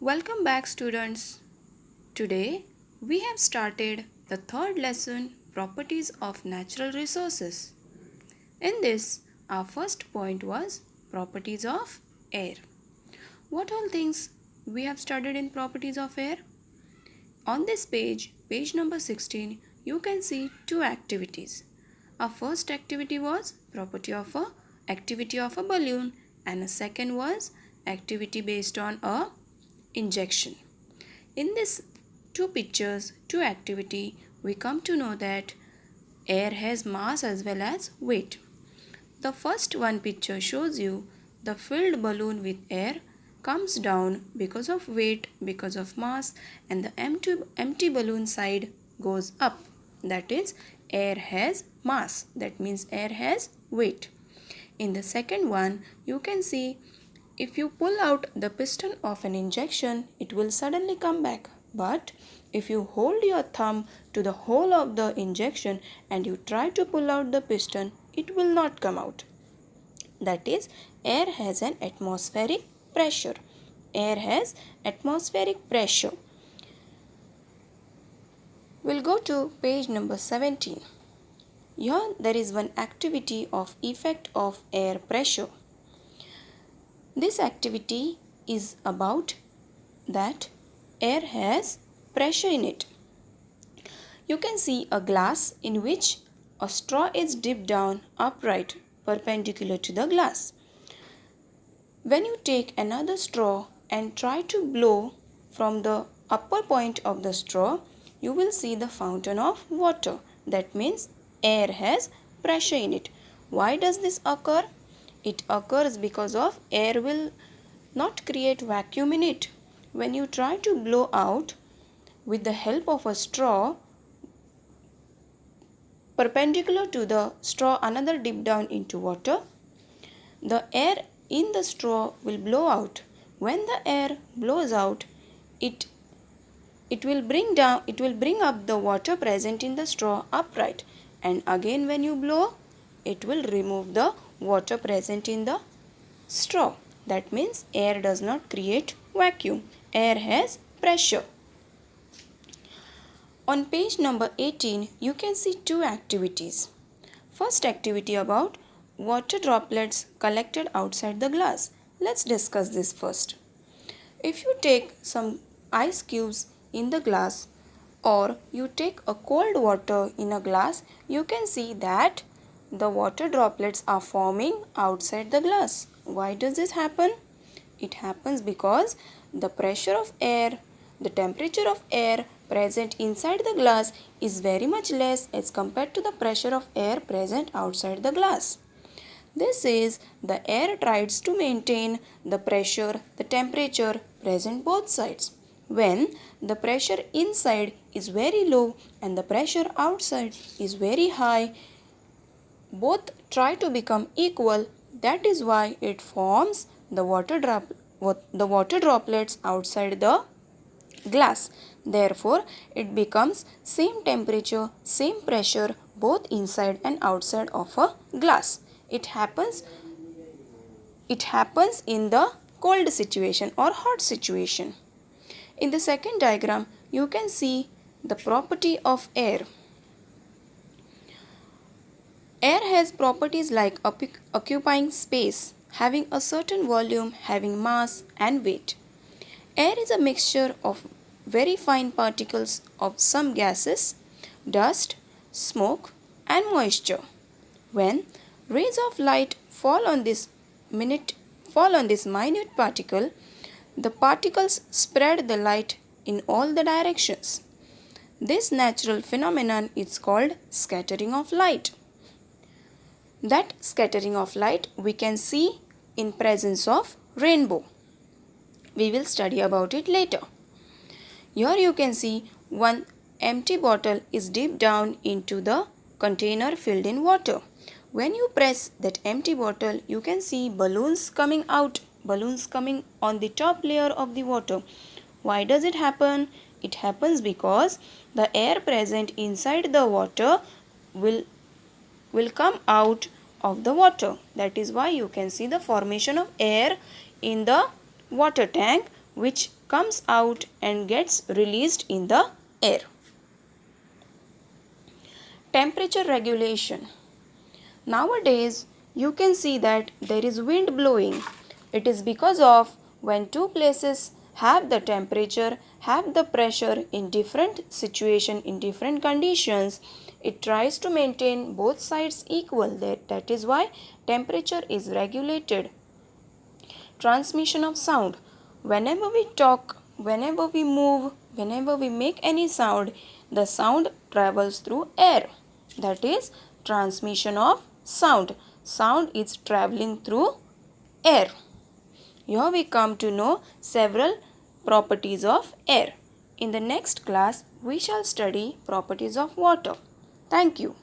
Welcome back, students. Today we have started the third lesson, Properties of Natural Resources. In this, our first point was Properties of Air. What all things we have studied in Properties of Air? On this page, page number 16, you can see two activities. Our first activity was activity of a balloon, and a second was activity based on a injection. In this two activity, we come to know that air has mass as well as weight. The first one picture shows you the filled balloon with air comes down because of weight, because of mass, and the empty balloon side goes up. That is, air has mass. That means air has weight. In the second one, you can see if you pull out the piston of an injection, it will suddenly come back. But if you hold your thumb to the hole of the injection and you try to pull out the piston, it will not come out. That is, air has an atmospheric pressure. Air has atmospheric pressure. We'll go to page number 17. Here there is one activity of effect of air pressure. This activity is about that air has pressure in it. You can see a glass in which a straw is dipped down upright perpendicular to the glass. When you take another straw and try to blow from the upper point of the straw, you will see the fountain of water. That means air has pressure in it. Why does this occur? It occurs because of air will not create vacuum in it. When you try to blow out with the help of a straw, perpendicular to the straw another dip down into water, the air in the straw will blow out. When the air blows out, it will bring up the water present in the straw upright, and again when you blow, it will remove the water present in the straw. That means air does not create vacuum. Air has pressure. On page number 18, you can see two activities. First activity about water droplets collected outside the glass. Let's discuss this first. If you take some ice cubes in the glass or you take a cold water in a glass, you can see that the water droplets are forming outside the glass. Why does this happen? It happens because the pressure of air, the temperature of air present inside the glass is very much less as compared to the pressure of air present outside the glass. This is the air tries to maintain the pressure, the temperature present both sides. When the pressure inside is very low and the pressure outside is very high, both try to become equal. That is why it forms the water droplets outside the glass. Therefore, it becomes same temperature, same pressure both inside and outside of a glass. It happens in the cold situation or hot situation. In the second diagram, you can see the property of air. Air has properties like occupying space, having a certain volume, having mass and weight. Air is a mixture of very fine particles of some gases, dust, smoke and moisture. When rays of light fall on this minute particle, the particles spread the light in all the directions. This natural phenomenon is called scattering of light. That scattering of light we can see in presence of rainbow. We will study about it later. Here you can see one empty bottle is dipped down into the container filled in water. When you press that empty bottle, you can see balloons coming out, balloons coming on the top layer of the water. Why does it happen? It happens because the air present inside the water will come out of the water. That is why you can see the formation of air in the water tank, which comes out and gets released in the air. Temperature regulation. Nowadays, you can see that there is wind blowing. It is because of when two places have the temperature, have the pressure in different situation, in different conditions, it tries to maintain both sides equal. That is why temperature is regulated. Transmission of sound. Whenever we talk, whenever we move, whenever we make any sound, the sound travels through air. That is transmission of sound. Sound is traveling through air. Here we come to know several properties of air. In the next class, we shall study properties of water. Thank you.